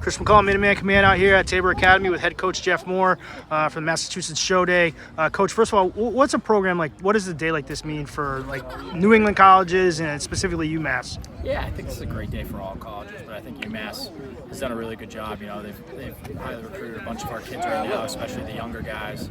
Chris McCall, Minuteman Command out here at Tabor Academy with head coach Jeff Moore from the Massachusetts Show Day. Coach, first of all, what's a program like? What does a day like this mean for like New England colleges and specifically UMass? Yeah, I think this is a great day for all colleges, but I think UMass has done a really good job. You know, they've highly recruited a bunch of our kids right now, especially the younger guys.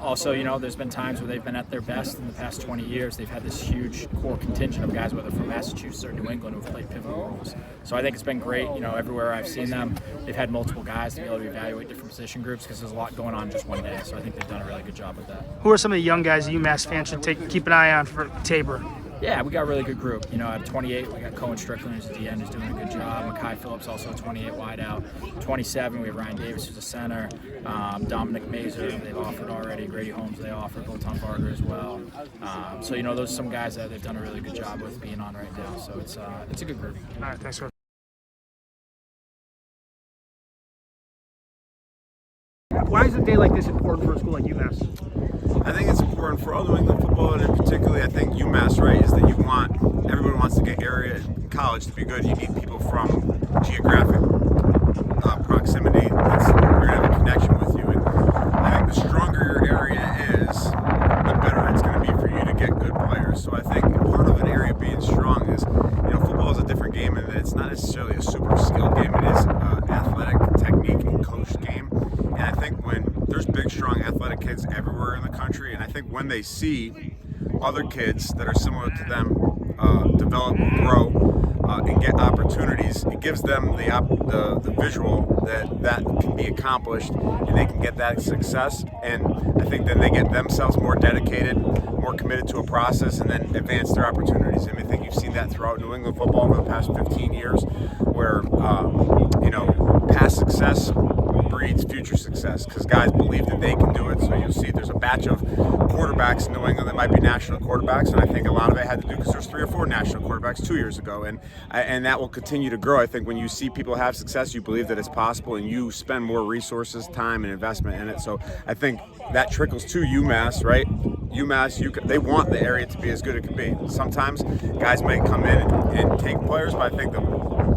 Also, you know, there's been times where they've been at their best in the past 20 years. They've had this huge core contingent of guys, whether from Massachusetts or New England, who've played pivotal roles. So I think it's been great. You know, everywhere I've seen them, they've had multiple guys to be able to evaluate different position groups because there's a lot going on just one day. So I think they've done a really good job with that. Who are some of the young guys that UMass fans should keep an eye on for Tabor? Yeah, we got a really good group. You know, at 28, we got Cohen Strickland, who's a DN, who's doing a good job. Makai Phillips, also a 28 wideout. 27, we have Ryan Davis, who's a center. Dominic Mazer, they've offered already. Grady Holmes, they offered. Botan Barger as well. So, you know, those are some guys that they've done a really good job with being on right now. So it's a good group. All right, thanks, Coach. Why is a day like this important for a school like UMass? I think it's important for all New England football, and particularly I think UMass, right, is that everyone wants to get area in college to be good. You need people from geographic proximity that's going to have a connection with you. And I think the stronger your area is, the better it's going to be for you to get good players. So I think part of an area being strong is, you know, football is a different game, and it's not necessarily a super skilled game. It is athletic technique and coach game. And I think when there's big, strong, athletic kids everywhere in the country, and I think when they see other kids that are similar to them develop, grow, and get opportunities, it gives them the visual that can be accomplished, and they can get that success. And I think then they get themselves more dedicated, more committed to a process, and then advance their opportunities. I mean, I think you've seen that throughout New England football over the past 15 years, where you know, past success breeds future success because guys believe that they can do it. So you'll see there's a batch of quarterbacks in New England that might be national quarterbacks, and I think a lot of it had to do because there's 3 or 4 national quarterbacks 2 years ago, and that will continue to grow. I think when you see people have success, you believe that it's possible, and you spend more resources, time, and investment in it. So I think that trickles to UMass, right? UMass, they want the area to be as good as it can be. Sometimes guys might come in and take players, but I think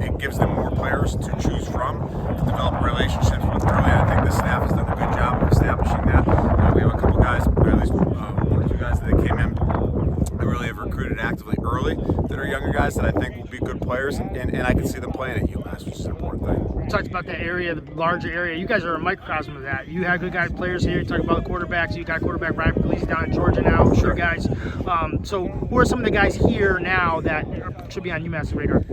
it gives them more players to choose from to develop relationships with early. I think the staff has done a good job of establishing that. We have a couple guys, or at least 1 or 2 guys that came in that really have recruited actively early that are younger guys that I think will be good players, and I can see them playing at UMass, which is an important thing. You talked about that area, the larger area. You guys are a microcosm of that. You have good guys, players here. You talk about the quarterbacks. You got quarterback Ryan Puglisi down in Georgia now. Sure, guys. So who are some of the guys here now that should be on UMass radar?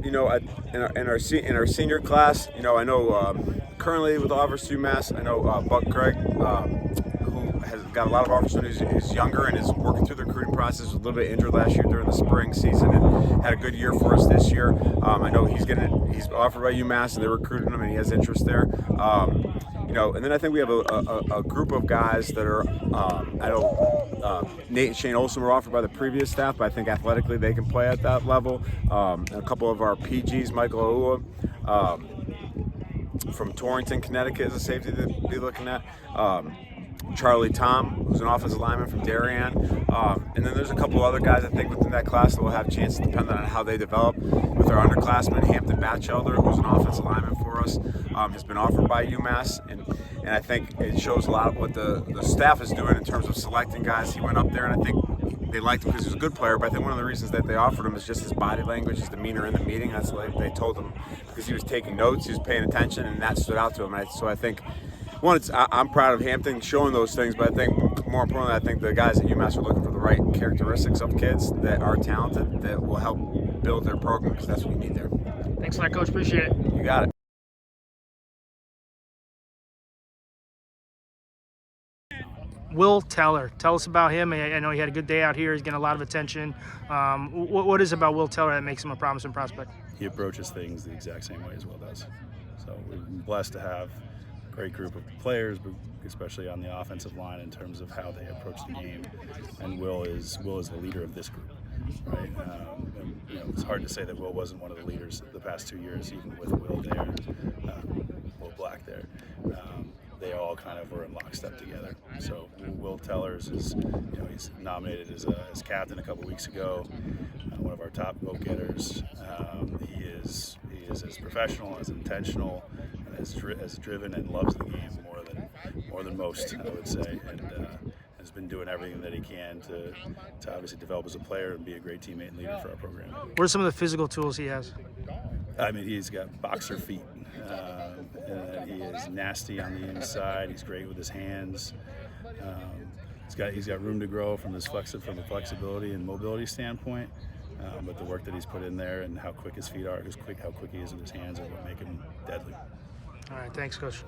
You know, in our senior class, you know, I know currently with offers to UMass, I know Buck Craig, who has got a lot of opportunities, is younger and is working through the recruiting process. Was a little bit injured last year during the spring season and had a good year for us this year. I know he's offered by UMass and they're recruiting him and he has interest there. You know, and then I think we have a group of guys that are, I know Nate and Shane Olsen were offered by the previous staff, but I think athletically they can play at that level. A couple of our PGs, Michael Aua from Torrington, Connecticut is a safety to be looking at. Charlie Tom, who's an offensive lineman from Darien. And then there's a couple other guys I think within that class that will have chances depending on how they develop. With our underclassman, Hampton Batchelder, who's an offensive lineman for us, has been offered by UMass. And I think it shows a lot of what the staff is doing in terms of selecting guys. He went up there, and I think they liked him because he was a good player, but I think one of the reasons that they offered him is just his body language, his demeanor in the meeting. That's what they told him, because he was taking notes, he was paying attention, and that stood out to him. So I think, one, I'm proud of Hampton showing those things, but I think more importantly, I think the guys at UMass are looking for the right characteristics of kids that are talented that will help build their program, because that's what you need there. Thanks a lot, Coach. Appreciate it. You got it. Will Teller, tell us about him. I know he had a good day out here. He's getting a lot of attention. What is it about Will Teller that makes him a promising prospect? He approaches things the exact same way as Will does. So we're blessed to have a great group of players, but especially on the offensive line in terms of how they approach the game. And Will is the leader of this group, right? And, you know, it's hard to say that Will wasn't one of the leaders the past 2 years, even with Will there, Will Black there. they all kind of were in lockstep together. So Will Tellers is, he's nominated as captain a couple weeks ago, one of our top vote getters. He is as professional, as intentional, and as driven and loves the game more than most, I would say, and has been doing everything that he can to obviously develop as a player and be a great teammate and leader for our program. What are some of the physical tools he has? I mean, he's got boxer feet. And he is nasty on the inside. He's great with his hands. He's got room to grow from the flexibility and mobility standpoint. But the work that he's put in there and how quick his feet are, how quick he is with his hands, are what make him deadly. All right, thanks, Coach.